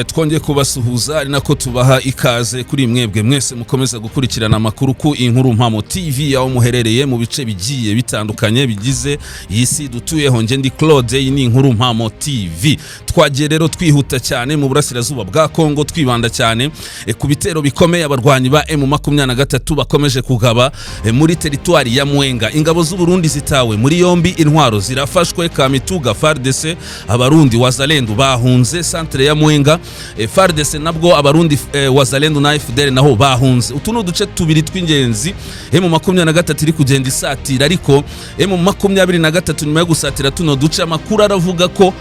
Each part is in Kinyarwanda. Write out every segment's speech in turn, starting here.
twongeye kubasuhuza ari nako tubaha ikaze kuri mwebwe mwese mukomeza gukurikirana amakuru ku Inkuru Mpamo TV aho muherereye mu bice bigiye bitandukanye bigize yisi dutuyeho. Nge ndi Claude, iyi ni Inkuru Mpamo TV. Twagiye rero twihuta cyane mu burasirazuba bwa Kongo, twibanda cyane ku bitero bikomeye abarwanyi ba M23 bakomeje kugaba muri teritwari ya Mwenga. Ingabo z'u Burundi zitawe muri yombi, intwaro zirafashwe, Kamituga FARDC, abarundi Wazalendo bahunze centre ya Mwenga, FARDC nabwo abarundi Wazalendo na FDL naho bahunze. Utu no duce tubiri tw'ingenzi M23 iri kugenda isatira, ariko M23 nyuma yo gusatira tuno duce, amakuru aravuga ko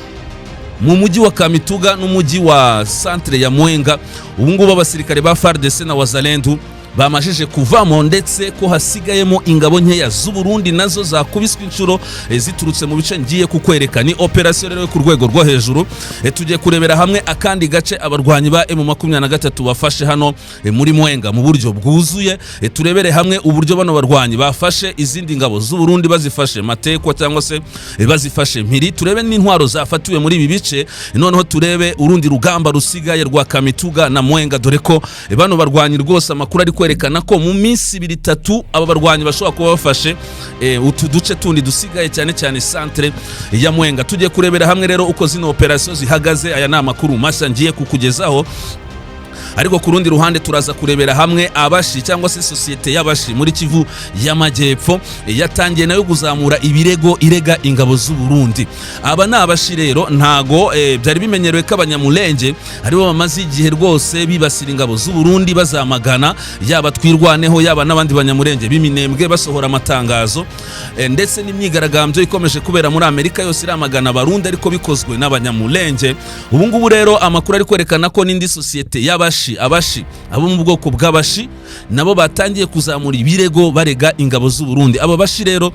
mu mujyi wa Kamituga n'umujyi wa centre ya Mwenga ubu ngubu abasirikare ba FARDC na Wazalendo bamajije kuvamo, ndetse ko hasigayemo ingabo nkeya z'u Burundi nazo zakubiswe inshuro ziturutse mu bice ngiye kukwereka. Ni operation rero ku rwego rwo hejuru. Tugiye kurebera hamwe akandi gace abarwanyi ba M23 bafashe hano muri Mwenga mu buryo bwuzuye. Turebere hamwe uburyo bano barwanyi bafashe izindi ngabo z'u Burundi, bazifashe matekwa cyangwa se bazifashe mpiri. Turebe n'intwaro zafatiwe muri ibi bice, noneho turebe urundi rugamba rusigaye rwa Kamituga na Mwenga, dore ko bano barwanyi rwose amakuru ari kwerekana ko mu minsi 2-3 aba barwanyi bashobora kuba bafashe utu duce tundi dusigaye, cyane cyane centre ya Mwenga. Tugiye kurebera hamwe rero uko zino operation zihagaze. Aya ni amakuru mashya ngiye kukugezaho, ariko ku rundi ruhande turaza kurebera hamwe abashi cyangwa se societe y'abashi muri Kivu y'Amajyepfo yatangiye nayo kuzamura ibirego irega ingabo z'u Burundi. Aba ni abashi rero, ntago byari bimenyerewe ko abanyamulenge aribo bamaze igihe rwose bibasira ingabo z'u Burundi bazamagana, yaba twirwaneho yaba n'abandi banyamulenge biminembwe basohora amatangazo, ndetse n'imyigaragambyo ikomeje kubera muri Amerika yose iramagana abarundi, ariko bikozwe n'abanyamulenge. Ubu ngubu rero amakuru ari kwerekana ko n'indi societe y'abashi, abashi abo mu bwoko bw'abashi nabo batangiye kuzamura ibirego barega ingabo z'u Burundi. Abo bashi rero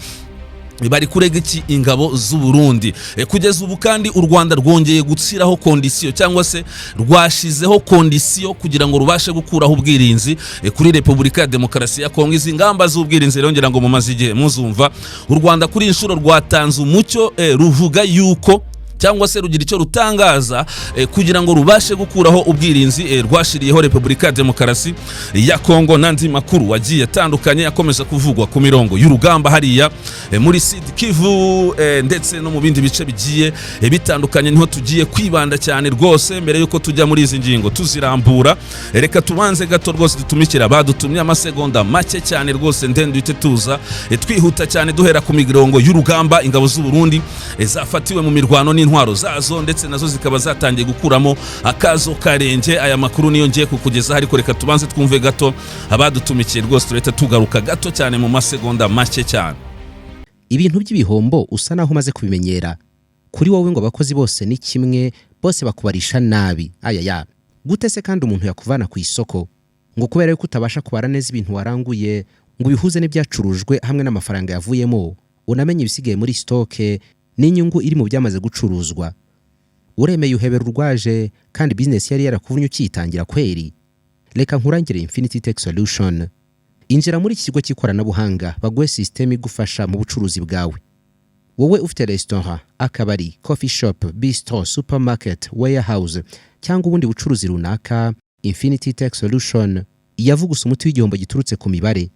bari kurega iki ingabo z'u Burundi. Kugeza ubu kandi u Rwanda rwongeye gutsiraho kondisiyo cyangwa se rwashizeho kondisiyo kugira ngo rubashe gukuraho ubwirinzi kuri Repubulika ya Demokarasi ya Kongo. Izi ngamba z'ubwirinzi rero ngira ngo mu mazigihe muzumva u Rwanda kuri inshuro rwatanze umucyo, ruvuga yuko cyangwa se rugira icyo rutangaza kugira ngo rubashe gukuraho ubwirinzi rwashiriyeho Repubulika ya Demokarasi ya Kongo. N'andi makuru wagiye atandukanye akomeza kuvugwa ku mirongo y'urugamba hariya muri Sud Kivu ndetse no mu bindi bice bigiye bitandukanye, niho tugiye kwibanda cyane rwose. Mbere yuko tujya muri izi ngingo tuzirambura, reka tubanze gato rwose dutumikira badutumye amasegonda make cyane rwose, ndende tuza twihuta cyane duhera ku mirongo y'urugamba. Ingabo z'u Burundi zafatiwe mu mirwano n'intwaro zazo, ndetse nazo zikaba zatangiye gukuramo akazo karenge. Aya makuru niyo ngiye kukugeza, ariko reka tubanze twumve gato abadutumikiye rwose, tureta tugaruka gato cyane mu masegonda make cyane. Ibintu by'ibihombo usa naho umaze kubimenyera kuri wowe, ngo abakozi bose ni kimwe, bose bakubarisha nabi. Ayaya, gute se kandi umuntu yakuvana ku isoko ngo kubera yuko utabasha kubara neza ibintu waranguye ngo bihuze n'ibyacurujwe hamwe n'amafaranga yavuyemo, unamenye ibisigaye muri stoke n'inyungu iri mu byamaze gucuruzwa? Uremeye uhebera urwaje kandi business yari yarakuvunye ukitangira kweri? Reka nkurangire Infinity Tech Solution. Injira muri iki kigo cy'ikoranabuhanga baguhe system igufasha mu bucuruzi bwawe. Wowe ufite restaurant, akabari, coffee shop, bistro, supermarket, warehouse cyangwa ubundi bucuruzi runaka, Infinity Tech Solution yavugusa umuti w'igihombo giturutse ku mibare.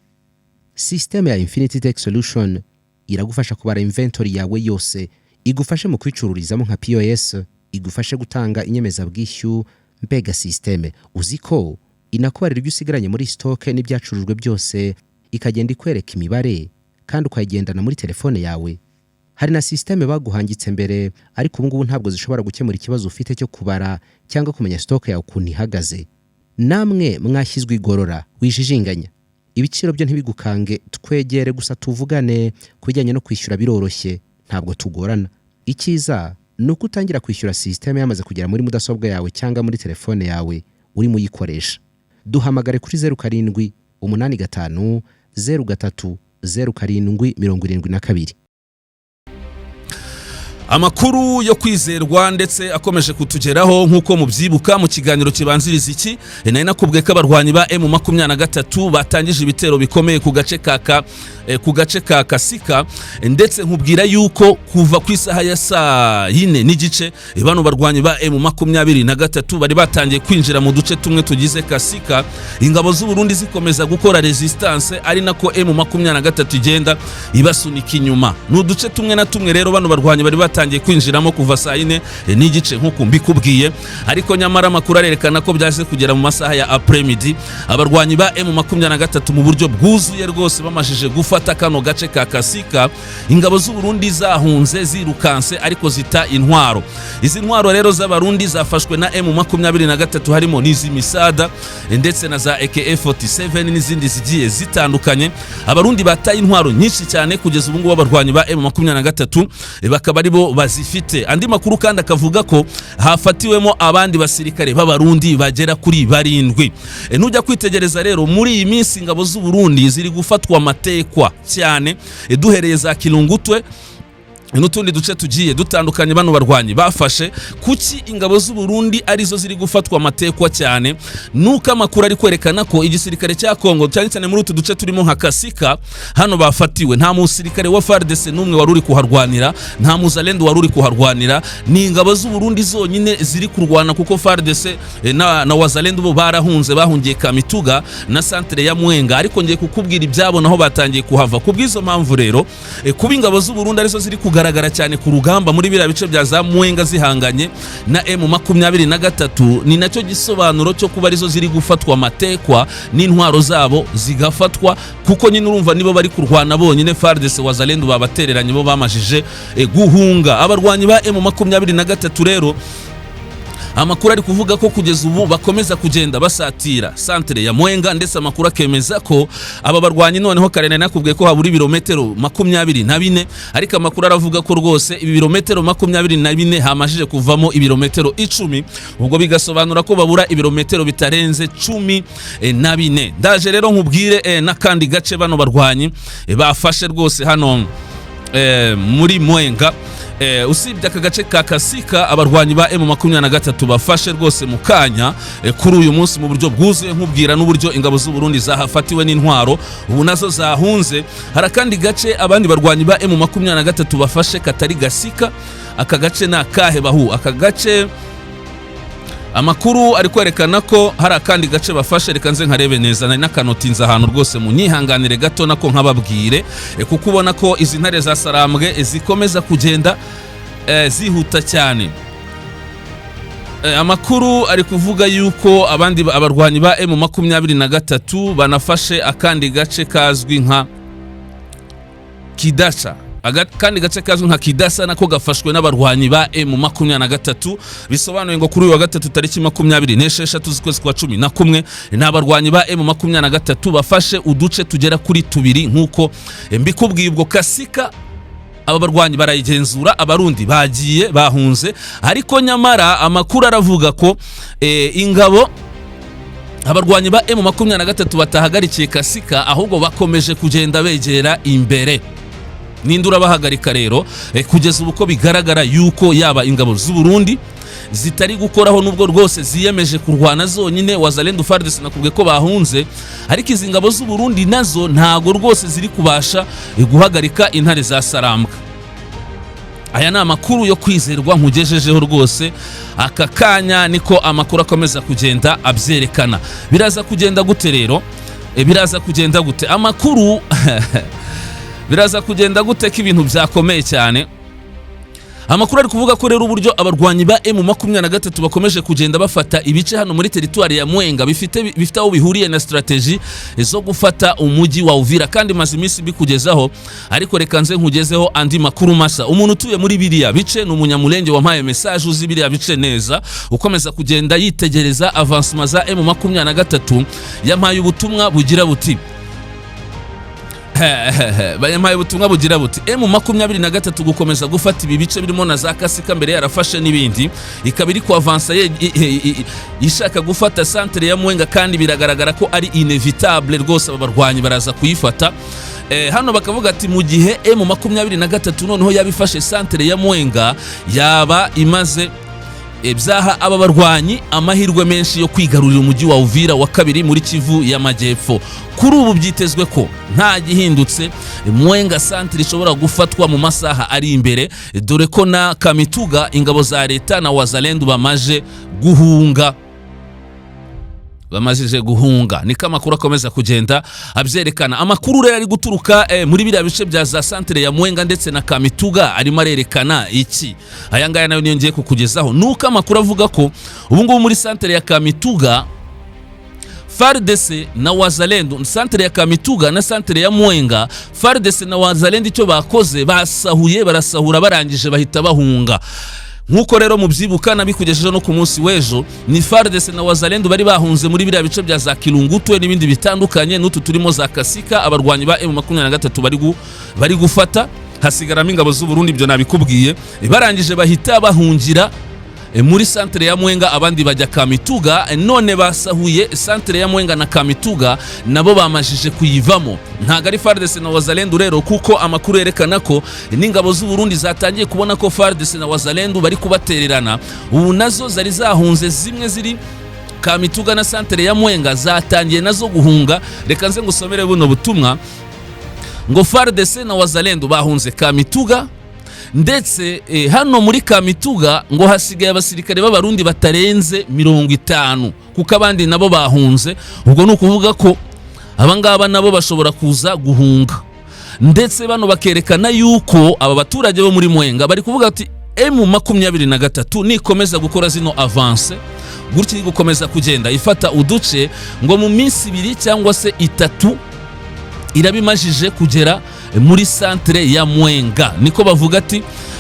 System ya Infinity Tech Solution iragufasha kubara inventory yawe yose, igufashe mu kwicururizamo nka POS, igufashe gutanga inyemezabwishyu. Mbega systeme uziko inakubarira ibyo usigaranye muri stock n'ibyacurujwe byose, ikagenda ikwereka imibare kandi ukayigendana muri telefone yawe. Hari na systeme baguhangitse mbere, ariko ubu ngubu ntabwo zishobora gukemura ikibazo ufite cyo kubara cyangwa kumenya stock yawe ukuntu ihagaze. Namwe mwashyizwe igorora, wijijinganya. Ibiciro byo ntibigukange, twegere gusa tuvugane. Kujyanye no kwishyura biroroshye, ntabwo tugorana. Ikiza nuko utangira kwishyura systeme yamaze kugera muri mudasobwa yawe cyangwa muri telefone yawe uri muyikoresha. Duhamagare kuri 0785 03 0772. Amakuru yo kwizerwa ndetse akomeje kutugeraho nk'uko mubyibuka mu kiganiro kibanziriza iki nari nakubwiye ko abarwanyi ba M23 batangije ibitero bikomeye ku gace ka Kasika ndetse nkubwira yuko kuva ku isaha ya saa 4 n'igice bano barwanyi ba M23 bari batangiye kwinjira mu duce tumwe tugize Kasika, ingabo z'u Burundi zikomeza gukora resistance ari nako M23 igenda ibasunika inyuma. N'uduce tumwe na tumwe rero bano barwanyi bari batangiye kwinjiramo kuva saa 4 n'igice nk'uko mbikubwiye, ariko nyamara amakuru arerekana ko byaje kugera mu masaha ya après-midi abarwanyi ba M23 mu buryo bwuzuye rwose bamashije gufata kano gace ka Kasika. Ingabo z'u Burundi zahunze zirukanse ariko zita intwaro. Izi ntwaro rero z'abarundi zafashwe na M23 harimo n'iz'imisada ndetse na za AK47 n'izindi zigiye zitandukanye. Abarundi bataye intwaro nyinshi cyane kugeza ubu ngubu abarwanyi ba M23 bakaba aribo bazifite. Andi makuru kandi akavuga ko hafatiwemo abandi basirikare b'abarundi bagera kuri 7. Nujya kwitegereza rero muri iyi minsi ingabo z'u Burundi ziri gufatwa amatekwa cyane, duhereye za Kilungutwe n'utundi duce tugiye dutandukanye bano barwanyi bafashe. Kuki ingabo z'u Burundi arizo ziri gufatwa amatekwa cyane? Nuko amakuru ari kwerekana ko igisirikare cya Kongo cyane cyane muri utu duce turimo nka Kasika hano bafatiwe nta musirikare wa FARDC n'umwe wari uri kuharwanira, nta muzalendo wari uri kuharwanira, ni ingabo z'u Burundi zonyine ziri kurwana kuko FARDC na wazalendo bo barahunze, bahungiye Kamituga na centre ya Mwenga. Ariko ngiye kukubwira ibyabo naho batangiye kuhava. Kubwizo mpamvu rero kuba ingabo z'u Burundi arizo ziri kugaragara cyane ku rugamba muri biriya bice bya za Mwenga zihanganye na M23 ni nacyo gisobanuro cyo kuba arizo ziri gufatwa amatekwa n'intwaro zabo zigafatwa, kuko nyine urumva nibo bari kurwana bonyine. FARDC wazalendo babatereranye bo bamajije guhunga. Abarwanyi ba M23 rero amakuru ari kuvuga ko kugeza ubu bakomeza kugenda basatira centre ya Mwenga, ndetse amakuru akemeza ko aba barwanyi noneho karene nakubwiye ko haburi ibirometero 24, ariko amakuru aravuga ko rwose ibi birometero 24 hamajije kuvamo ibirometero 10, ubwo bigasobanura ko babura ibirometero bitarenze 14. Ndaje rero nkubwire nakandi gace bano barwanyi bafashe rwose hano muri Mwenga. Usibye aka gace ka Kasika abarwanyi ba M23 bafashe rwose mu kanya kuri uyu munsi mu buryo bwuzuye, nkubwira n'uburyo ingabo z'u Burundi zahafatiwe n'intwaro ubu nazo zahunze. Harakandi gace abandi barwanyi ba M23 bafashe katari Gasika. Aka gace na kahe bahu aka gace amakuru ari kwerekana ko hari akandi gace bafashe. Reka nze nkarebe neza nari nakanotinza ahantu rwose mu nyihanganire gato nako nkababwire, kuko ubona ko izi ntare za Sarambwe zikomeza kugenda zihuta cyane. Amakuru ari kuvuga yuko abandi abarwanyi ba M23 banafashe akandi gace kazwi nka Kidasha. Kandi gace kazwi nka Kidasa nako gafashwe n'abarwanyi ba M23. Bisobanuye ngo kuri uyu wa gatatu tariki 26 z'ukwezi kwa 11 n'abarwanyi ba M23 bafashe uduce tugera kuri 2 nkuko mbikubwiye. Ubwo Kasika aba barwanyi barayigenzura, abarundi bagiye bahunze, ariko nyamara amakuru aravuga ko ingabo abarwanyi ba M23 batahagarikiye Kasika, ahubwo bakomeje kugenda begera imbere. Nindura bahagarika rero kugeza ubu ko bigaragara yuko yaba ingabo z'u Burundi zitari gukoraho nubwo rwose ziyemeje kurwana zonyine. Wazalendo FARDC nakubwiye ko bahunze, ariko izi ngabo z'u Burundi nazo ntago rwose ziri kubasha guhagarika intare za Sarambwe. Aya ni amakuru yo kwizerwa nkugejejeho rwose aka kanya, niko amakuru akomeza kugenda abyerekana. Biraza kugenda gute rero? Biraza kugenda gute amakuru biraza kugenda gute ko ibintu byakomeye cyane? Amakuru ari kuvuga ko rero uburyo abarwanyi ba M23 bakomeje kugenda bafata ibice hano muri teritwari ya Mwenga bifite aho bihuriye na strategy zo gufata umujyi wa Uvira, kandi maze iminsi bikugezaho. Ariko reka nze nkugezeho andi makuru masa. Umuntu utuye muri biriya bice ni umunyamulenge wampaye message uzi biriya bice neza, ukomeza kugenda yitegereza avancement za M23. Yampaye ubutumwa bugira buti bayamaye ubutumwa bugira buti M23 gukomeza gufata ibi bice birimo na za Kasika mbere yarafashe n'ibindi, ikabiri ku avansa ishaka gufata centre ya Mwenga, kandi biragaragara ko ari inevitable rwose abarwanyi baraza kuyifata. hano bakavuga ati mu gihe M23 noneho yabifashe santere ya Mwenga yaba imaze byaha aba barwanyi amahirwe menshi yo kwigarurira umujyi wa Uvira wa kabiri muri Kivu y'Amajyepfo. Kuri ubu byitezwe ko nta gihindutse Mwenga santere ishobora gufatwa mu masaha ari imbere, dore ko na Kamituga ingabo za leta na Wazalendo bamajije guhunga. Niko amakuru akomeza kugenda abyerekana. Amakuru rero ari guturuka muri biriya bice bya za santere ya Mwenga ndetse na Kamituga arimo arerekana iki. Aya ngaya nayo niyo ngiye kukugezaho. Nuko amakuru avuga ko ubu ngubu muri santere ya Kamituga FARDC na Wazalendo, santere ya Kamituga na santere ya Mwenga, FARDC na Wazalendo icyo bakoze barasahura barangije bahita bahunga. Nkuko rero mubyibuka nabikugejeje no ku munsi w'ejo, ni FARDC na Wazalendo bari bahunze muri biriya bice bya za Kilungutwe n'ibindi bitandukanye, n'utu turimo za Kasika. Abarwanyi ba M23 bari gufata, hasigaramo ingabo z'u Burundi, ibyo nabikubwiye. Barangije bahita bahungira muri santere ya Mwenga, abandi bajya Kamituga. None basahuye santere ya Mwenga na Kamituga, nabo bamajije kuyivamo. Ntago ari FARDC na Wazalendo rero, kuko amakuru yerekana ko n'ingabo z'u Burundi zatangiye kubona ko FARDC na Wazalendo bari kubatererana. Ubu nazo zari zahunze, zimwe ziri Kamituga na santere ya Mwenga zatangiye nazo guhunga. Reka nze ngusomere buno butumwa ngo FARDC na Wazalendo bahunze Kamituga, ndetse hano muri Kamituga ngo hasigaye abasirikare b'abarundi batarenze 50, kuko abandi nabo bahunze. Ubwo ni ukuvuga ko abangaba nabo bashobora kuza guhunga. Ndetse bano bakerekana yuko aba baturage bo muri Mwenga bari kuvuga ati M23 nikomeza gukora zino avance gutya, iri gukomeza kugenda ifata uduce, ngo mu minsi 2 cyangwa se 3 irabimajije kugera muri santere ya Mwenga. Niko bavuga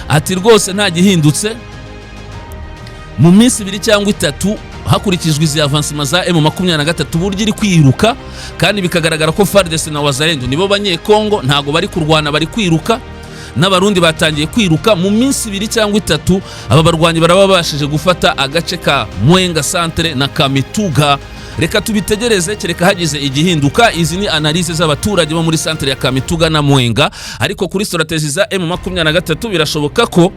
ati rwose nta gihindutse, mu minsi 2 cyangwa 3 hakurikijwe izi avancement za M23 buryo iri kwiruka, kandi bikagaragara ko FARDC na Wazalendo nibo banyekongo, ntago bari kurwana, bari kwiruka. N'abarundi batangiye kwiruka. Mu minsi 2 cyangwa 3 aba barwanyi barababashije gufata agace ka Mwenga santere na Kamituga. Reka tubitegereze kereka hagize igihinduka. Izi ni analyse z'abaturage bo muri santere ya Kamituga na Mwenga, ariko kuri strategy za M23 birashoboka ko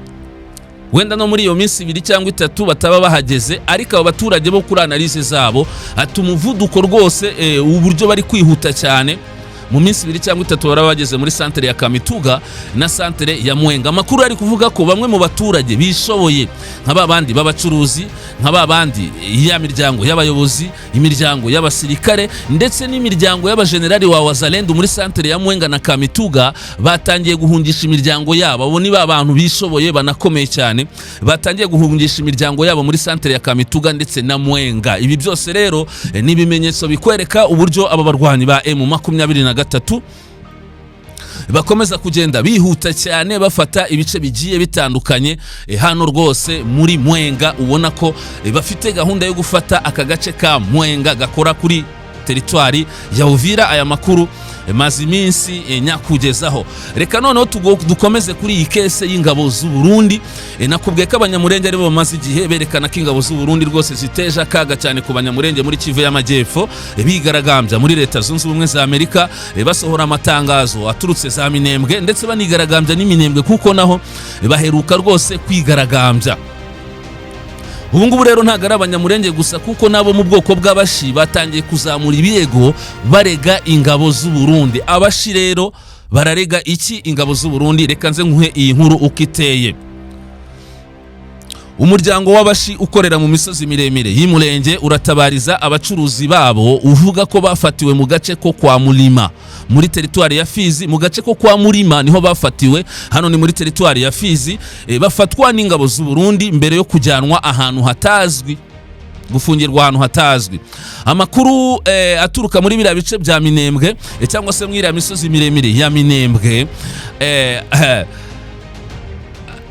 wenda no muri iyo minsi 2 cyangwa 3 bataba bahageze, ariko abo baturage bo kuri analyse zabo ati umuvuduko rwose uburyo bari kwihuta cyane. Mu minsi 2 cyangwa 3 baraba bageze muri santere ya Kamituga na santere ya Mwenga. Amakuru ari kuvuga ko bamwe mu baturage bishoboye, nk'abandi b'abacuruzi, nk'abandi ya miryango y'abayobozi, imiryango y'abasirikare, ndetse n'imiryango y'abagenerali wa Wazalendo muri santere ya Mwenga na Kamituga batangiye guhungisha imiryango yabo. Abo ni abantu bishoboye banakomeye cyane, batangiye guhungisha imiryango yabo muri santere ya Kamituga ndetse na Mwenga. Ibi byose rero ni ibimenyetso bikwereka uburyo aba barwanyi ba M23 bakomeza kugenda bihuta cyane bafata ibice bigiye bitandukanye. Hano rwose muri Mwenga ubona ko bafite gahunda yo gufata aka gace ka Mwenga gakora kuri teritwari ya Uvira. Aya makuru maze iminsi nyakugezaho. Reka noneho dukomeze kuri iyi kese y'ingabo z'u Burundi. Nakubwiye ko abanyamurenge ari bo bamaze igihe berekana ko ingabo z'u Burundi rwose ziteje akaga cyane ku banyamurenge muri Kivu y'Amajyepfo, bigaragambya muri Leta Zunze Ubumwe za Amerika, basohora amatangazo aturutse za Minembwe, ndetse banigaragambya n'Iminembwe kuko naho baheruka rwose kwigaragambya. Ubu ngubu rero ntago ari abanyamurenge gusa, kuko nabo mu bwoko bw'abashi batangiye kuzamura ibirego barega ingabo z'u Burundi. Abashi rero bararega iki ingabo z'u Burundi? Reka nze nkuhe iyi nkuru uko iteye. Umuryango w'abashi ukorera mu misozi miremire y'Imurenge uratabariza abacuruzi babo uvuga ko bafatiwe mu gace ko kwa Mulima muri teritwari ya Fizi. Mu gace ko kwa Mulima niho bafatiwe, hano ni muri teritwari ya Fizi. Bafatwa n'ingabo z'u Burundi mbere yo kujyanwa ahantu hatazwi, gufungirwa ahantu hatazwi. Amakuru aturuka muri biriya bice bya Minembwe cyangwa se muri iriya misozi miremire ya Minembwe,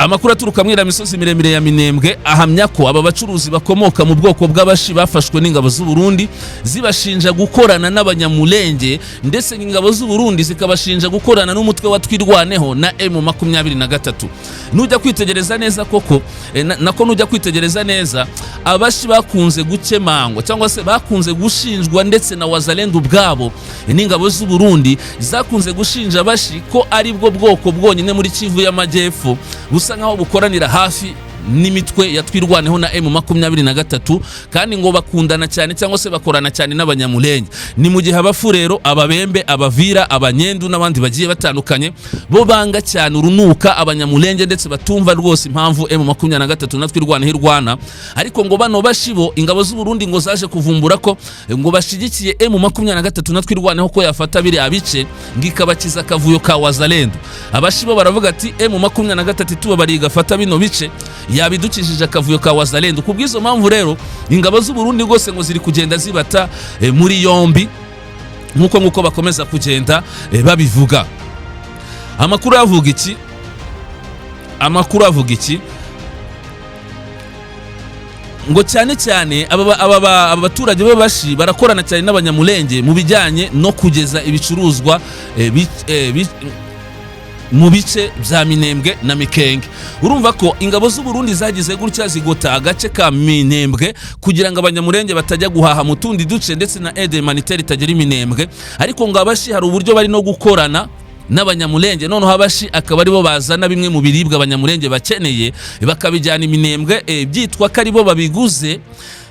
Amakuru aturuka mwira misozi miremire ya Minembwe ahamya ko aba bacuruzi bakomoka mu bwoko bw'abashi bafashwe n'ingabo z'u Burundi zibashinja gukorana n'abanyamulenge, ndetse ingabo z'u Burundi zikabashinja gukorana n'umutwe wa Twirwaneho na M23. Nujya kwitegereza neza koko nako nujya kwitegereza neza, abashi bakunze gukemangwa cyangwa se bakunze gushinjwa, ndetse na Wazalendo ubwabo n'ingabo z'u Burundi zakunze gushinja abashi ko ari bwo bwoko bwonyine muri Kivu y'Amajyepfo busa nkaho bukoranira hafi n'imitwe ya Twirwaneho na M23, kandi ngo bakundana cyane cyangwa se bakorana cyane n'abanyamulenge. Ni mu gihe abafurero, ababembe, abavira, abanyendu n'abandi bagiye batandukanye bo banga cyane urunuka abanyamulenge, ndetse batumva rwose impamvu M23 na Twirwaneho irwana. Ariko ngo bano bashibo ingabo z'u Burundi ngo zaje kuvumbura ko ngo bashigikiye M23 na Twirwaneho ko yafata biri abice ngikabakiza akavuyo ka Wazalendo. Abashibo baravuga ati M23 tuba bari gafata bino bice yabidukishije akavuyo ka Wazalendo. Kubwizo mpamvu rero ingabo z'u Burundi rwose ngo ziri kugenda zibata muri yombi nkuko bakomeza kugenda babivuga. Amakuru avuga iki ngo cyane cyane aba baturage b'abashi barakorana cyane n'abanyamulenge mu bijyanye no kugeza ibicuruzwa mu bice bya Minembwe na Mikenge. Urumva ko ingabo z'u Burundi zagize gutya zigota agace ka Minembwe kugira ngo abanyamulenge batajya guhaha mu tundi duce, ndetse na aide humanitaire itagera Minembwe. Ariko ngo abashi hari uburyo bari no gukorana n'abanyamulenge, noneho abashi akaba aribo bazana bimwe mu biribwa abanyamulenge bakeneye bakabijyana Minembwe, byitwa ko aribo babiguze,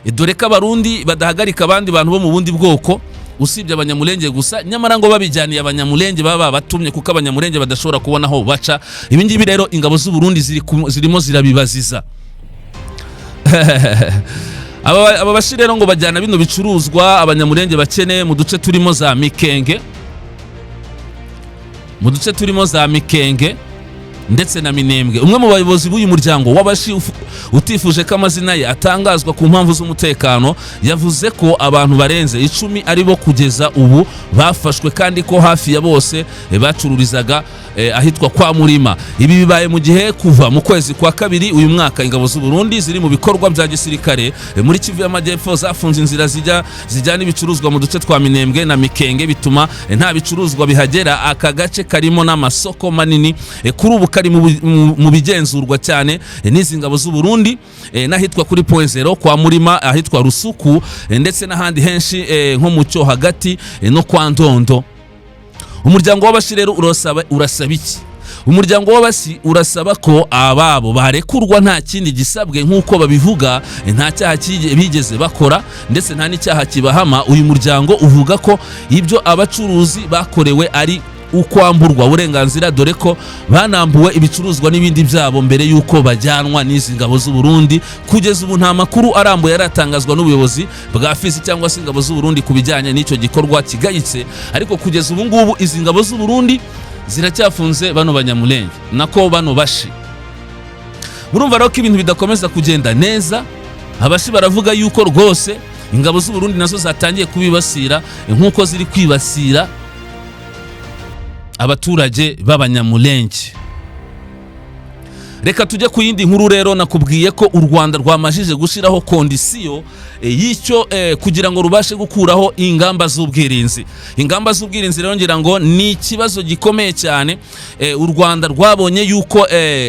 dore ko abarundi badahagarika abandi bantu bo mu bundi bwoko usibye abanyamulenge gusa, nyamara ngo babijyaniye abanyamulenge baba batumye kuko abanyamulenge badashobora kubona aho baca. Ibi ngibi rero ingabo z'u Burundi zirimo zirabibaziza. Aba bashi rero ngo bajyana bino bicuruzwa abanyamulenge bakeneye mu duce turimo za Mikenge, ndetse na Minembwe. Umwe mu bayobozi b'uyu muryango w'abashi utifuje ko amazina ye atangazwa ku mpamvu z'umutekano yavuze ko abantu barenze 10 aribo kugeza ubu bafashwe, kandi ko hafi ya bose bacururizaga ahitwa kwa Murima. Ibi bibaye mu gihe kuva mu kwezi kwa kabiri uyu mwaka ingabo z'u Burundi ziri mu bikorwa bya gisirikare muri Kivu y'Amajyepfo zafunze inzira zijyana ibicuruzwa mu duce twa Minembwe na Mikenge, bituma nta bicuruzwa bihagera. Aka gace karimo n'amasoko manini, kuri ubu kari mu bigenzurwa cyane n'izi ngabo z'u Burundi, n'ahitwa kuri Point Zero, kwa Murima, ahitwa Rusuku, ndetse n'ahandi henshi nko mu cyo hagati no kwa Ndondo. Umuryango w'abashi rero urasaba iki? Umuryango w'abasi urasaba ko ababo barekurwa nta kindi gisabwe nk'uko babivuga, nta cyaha bigeze bakora, ndetse nta n'icyaha kibahama. Uyu muryango uvuga ko ibyo abacuruzi bakorewe ari ukwamburwa uburenganzira, dore ko banambuwe ibicuruzwa n'ibindi byabo mbere yuko bajyanwa n'izi ngabo z'u Burundi. Kugeza ubu nta makuru arambuye yaratangazwa n'ubuyobozi bwa Fizi cyangwa se ingabo z'u Burundi kubijyanye n'icyo gikorwa kigayitse, ariko kugeza ubu ngubu izi ngabo z'u Burundi ziracyafunze bano banyamulenge nako bano bashi. Murumva rero ko ibintu bidakomeza kugenda neza. Abashi baravuga yuko rwose ingabo z'u Burundi nazo zatangiye kubibasira nk'uko ziri kwibasira abaturage b'abanyamulenge. Reka tujye ku yindi nkuru rero. Nakubwiye ko u Rwanda rwamajije gushiraho kondisiyo y'icyo kugira ngo rubashe gukuraho ingamba z'ubwirinzi. Ingamba z'ubwirinzi rero ngira ngo ni ikibazo gikomeye cyane. U Rwanda rwabonye yuko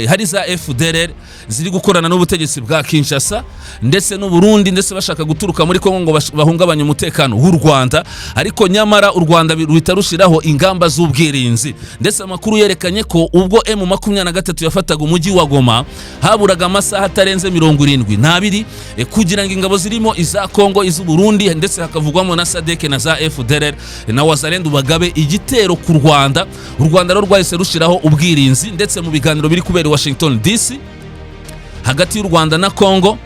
hari za FDLR ziri gukorana n'ubutegetsi bwa Kinshasa ndetse n'u Burundi, ndetse bashaka guturuka muri Kongo ngo bahungabanye umutekano w'u Rwanda, ariko nyamara u Rwanda ruhita rushiraho ingamba z'ubwirinzi. Ndetse amakuru yerekanye ko ubwo M23 yafataga umujyi wa Goma haburaga amasaha atarenze 72 kugira ngo ingabo zirimo iza Kongo, iz'u Burundi, ndetse hakavugwamo na SADC na za FDLR na Wazalendo bagabe igitero ku Rwanda. U Rwanda rwo rwahise rushiraho ubwirinzi, ndetse mu biganiro biri kubera Washington DC hagati y'u Rwanda na Kongo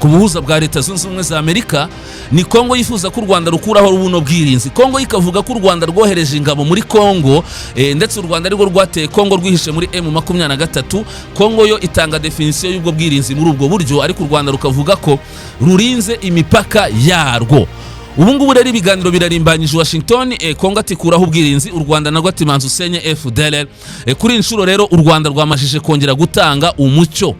ku buhuza bwa Leta Zunze Ubumwe za Amerika, ni Kongo yifuza ko u Rwanda rukuraho ubuno bwirinzi. Kongo ikavuga ko u Rwanda rwohereje ingabo muri Kongo, ndetse u Rwanda ariko rwateye Kongo rwihishe muri M23. Kongo yo itanga definition y'ubwo bwirinzi muri ubwo buryo, ariko u Rwanda rukavuga ko rurinze imipaka yarwo. ubu ngubu rero ibiganiro birarimbanyije Washington, Kongo ati kuraho ubwirinzi, u Rwanda narwo ati manzu usenye FDLR. Kuri inshuro rero u Rwanda rwamajije kongera gutanga umucyo.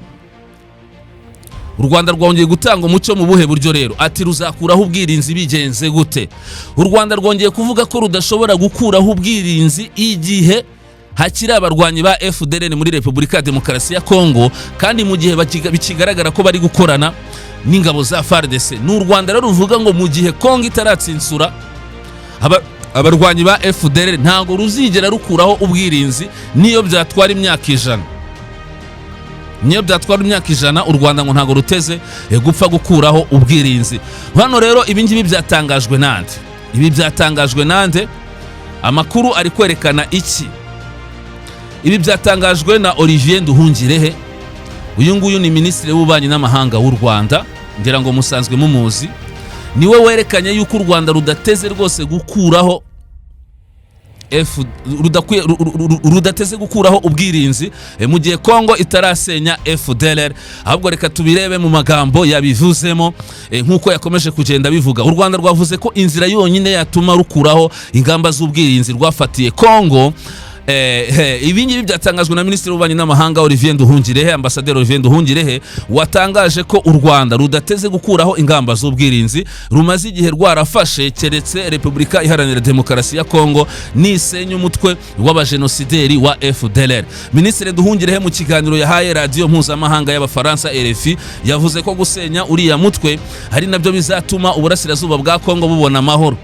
U Rwanda rwongeye gutanga umucyo mu buhe buryo rero? Ati ruzakuraho ubwirinzi bigenze gute? U Rwanda rwongeye kuvuga ko rudashobora gukuraho ubwirinzi igihe hakiri abarwanyi ba FDLR muri Repubulika ya Demokarasi ya Kongo, kandi mu gihe bikigaragara ko bari gukorana n'ingabo za FARDC. N'u Rwanda rero ruvuga ngo mu gihe Kongo itaratsinsura abarwanyi ba FDLR ntago ruzigera rukuraho ubwirinzi niyo byatwara imyaka 100. Niyo byatwara imyaka 100 u Rwanda ngo ntago ruteze gupfa gukuraho ubwirinzi. Hano rero ibingibi byatangajwe nande? Ibi byatangajwe nande? Amakuru ari kwerekana iki? Ibi byatangajwe na Olivier Nduhungirehe. Uyu nguyu ni Minisitiri w'Ububanyi n'Amahanga w'u Rwanda, ngira ngo musanzwe mumuzi. Niwe werekanye yuko u Rwanda rudateze rwose gukuraho rudateze gukuraho ubwirinzi mu gihe Kongo itarasenya FDLR. Ahubwo reka tubirebe mu magambo yabivuzemo nkuko yakomeje kugenda bivuga. U Rwanda rwavuze ko inzira yonyine yatuma rukuraho ingamba z'ubwirinzi rwafatiye Kongo. Ibingibi byatangajwe na Minisitiri w'Ububanyi n'Amahanga Olivier Nduhungirehe, Ambasaderi Olivier Nduhungirehe, watangaje ko u Rwanda rudateze gukuraho ingamba z'ubwirinzi rumaze igihe rwarafashe keretse Repubulika Iharanira Demokarasi ya Kongo nisenya umutwe w'abajenosideri wa FDLR. Minisitiri Nduhungirehe mu kiganiro yahaye radio mpuzamahanga y'Abafaransa RFI yavuze ko gusenya uriya mutwe hari nabyo bizatuma uburasirazuba bwa Kongo bubona amahoro.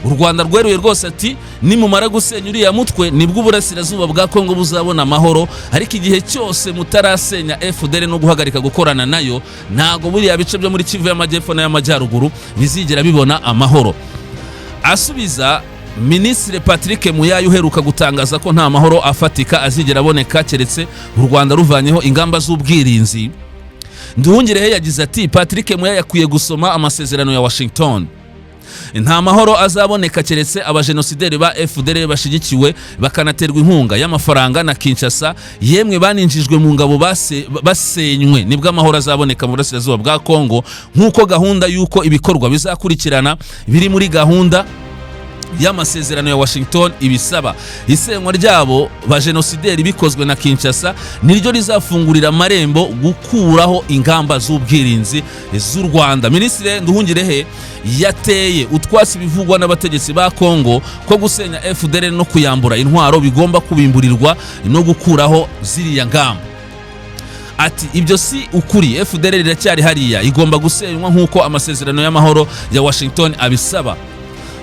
U Rwanda rweruye rwose ati nimumara gusenya uriya mutwe nibwo uburasirazuba bwa Kongo buzabona amahoro, ariko igihe cyose mutarasenya FDLR no guhagarika gukorana nayo ntago buriya bice byo muri Kivu y'Amajyepfo n'Amajyaruguru bizigera bibona amahoro. Asubiza, Minisitiri Patrick Muyaya uheruka gutangaza ko nta mahoro afatika azigera aboneka keretse u Rwanda ruvanyeho ingamba z'ubwirinzi. Nduhungirehe yagize ati Patrick Muyaya yakwiye gusoma amasezerano ya Washington. Nta mahoro azaboneka keretse abajenosideri ba FDLR bashigikiwe bakanaterwa inkunga y'amafaranga na Kinshasa, yemwe baninjijwe mu ngabo basenywe, nibwo amahoro azaboneka mu burasirazuba bwa Kongo, nkuko gahunda yuko ibikorwa bizakurikirana biri muri gahunda y'amasezerano ya Washington ibisaba. Isenywa ryabo bajenosideri bikozwe na Kinshasa niryo rizafungurira amarembo gukuraho ingamba z'ubwirinzi z'u Rwanda. Minisitiri Nduhungirehe yateye utwasi bivugwa n'abategetsi ba Kongo ko gusenya FDLR no kuyambura intwaro bigomba kubimburirwa no gukuraho ziriya ngamba. Ati ibyo si ukuri, FDLR iracyari hariya, igomba gusenywa nkuko amasezerano y'amahoro ya Washington abisaba.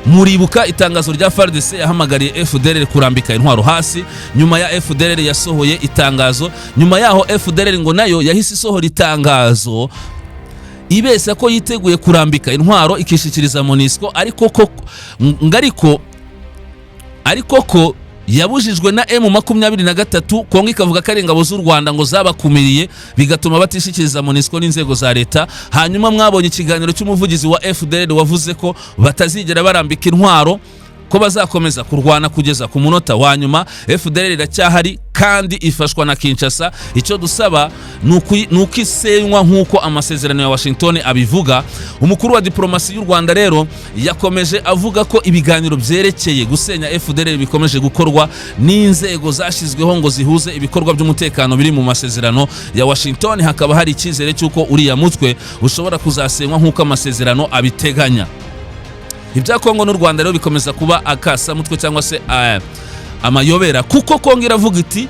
Muribuka itangazo rya FARDC yahamagariye FDLR kurambika intwaro hasi. Nyuma ya FDLR yasohoye itangazo, nyuma yaho FDLR ngo nayo yahise isohora itangazo ibesa ko yiteguye kurambika intwaro ikishikiriza MONUSCO, ariko ko yabujijwe na M23. Kongo ikavuga ko ari ingabo z'u Rwanda ngo zabakumiriye bigatuma batishikiriza MONUSCO n'inzego za leta. Hanyuma mwabonye ikiganiro cy'umuvugizi wa FDLR wavuze ko batazigera barambika intwaro, ko bazakomeza kurwana kugeza ku munota wa nyuma. FDLR iracyahari kandi ifashwa na Kinshasa. Icyo dusaba nuko isenywa nkuko amasezerano ya Washington abivuga. Umukuru wa diplomasi y'u Rwanda rero yakomeje avuga ko ibiganiro byerekeye gusenya FDLR bikomeje gukorwa n'inzego zashyizweho ngo zihuze ibikorwa by'umutekano biri mu masezerano ya Washington. Hakaba hari icyizere cy'uko uriya mutwe ushobora kuzasenywa nkuko amasezerano abiteganya. Ibya Kongo n'u Rwanda rero bikomeza kuba akasa mutwe cyangwa se amayobera, kuko Kongo iravuga iti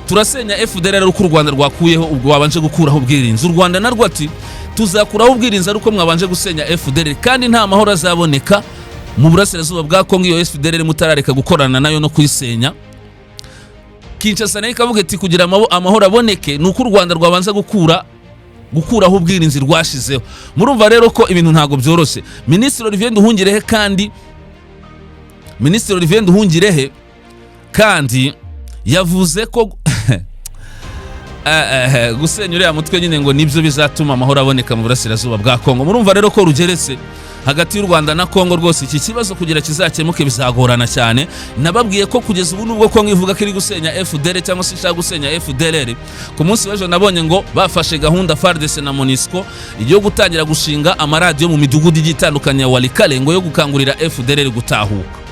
turasenya FDLR uko u Rwanda rwakuyeho ubwo wabanje gukuraho ubwirinzi. U Rwanda narwo ati tuzakuraho ubwirinzi ariko mwabanje gusenya FDLR, kandi nta mahoro azaboneka mu burasirazuba bwa Kongo iyo FDLR mutarareka gukorana nayo no kuyisenya. Kinshasa nayo ikavuga iti kugira amahoro aboneke nuko u Rwanda rwabanza gukuraho ubwirinzi rwashizeho. Murumva rero ko ibintu ntago byoroshye. Minisitiri Olivier Nduhungirehe kandi yavuze ko gusenya uriya mutwe nyine ngo nibyo bizatuma amahoro aboneka mu burasirazuba bwa Kongo. Murumva rero ko rugeretse hagati y'u Rwanda na Kongo rwose iki kibazo kugira kizakemuke bizagorana cyane. Nababwiye ko kugeza ubu nubwo Kongo ivuga ko iri gusenya FDL cyangwa se ishaka gusenya FDLR, ku munsi w'ejo nabonye ngo bafashe gahunda FARDC na MONUSCO yo gutangira gushinga amaradiyo mu midugudu igitandukanye ya Walikale ngo yo gukangurira FDLR gutahuka.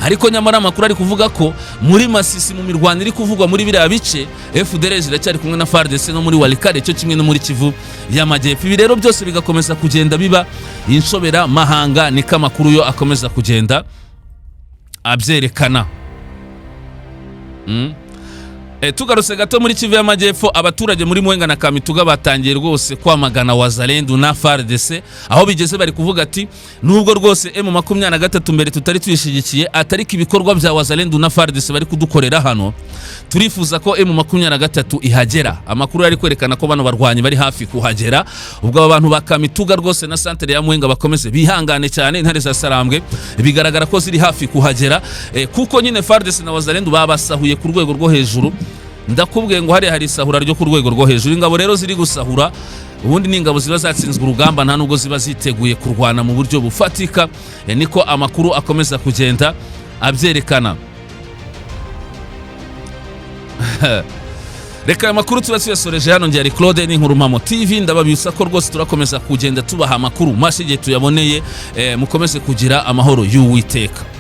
Ariko nyamara amakuru ari kuvuga ko muri Masisi mu mirwano iri kuvugwa muri biriya bice FDLR ziracyari kumwe na FARDC no muri Walikale cyo kimwe no muri Kivu y'Amajyepfo. Ibi rero byose bigakomeza kugenda biba inshobera mahanga, niko amakuru yo akomeza kugenda abyerekana. Tugarutse gato muri Kivu y'Amajyepfo, abaturage muri Mwenga na Kamituga batangiye rwose kwamagana Wazalendo na FARDC, aho bigeze bari kuvuga ati nubwo rwose M23 mbere tutari tuyishigikiye, atariko ibikorwa bya Wazalendo na FARDC bari kudukorera hano, turifuza ko M23 ihagera. Amakuru yari kwerekana ko bano barwanyi bari hafi kuhagera. Ubwo abantu ba Kamituga rwose na centre ya Mwenga bakomeze bihangane cyane, intare za Sarambwe bigaragara ko ziri hafi kuhagera, kuko nyine FARDC na Wazalendo babasahuye ku rwego rwo hejuru. Ndakubwiye ngo hari isahura ryo ku rwego rwo hejuru. Ingabo rero ziri gusahura, ubundi n'ingabo ziba zatsinzwe urugamba nta nubwo ziba ziteguye kurwana mu buryo bufatika, niko amakuru akomeza kugenda abyerekana. Reka aya makuru tuba tuyasoreje hano. Njye ari Claude n'Inkuru Mpamo TV, ndababisa ko rwose turakomeza kugenda tubaha amakuru mashi igihe tuyaboneye. Mukomeze kugira amahoro y'Uwiteka.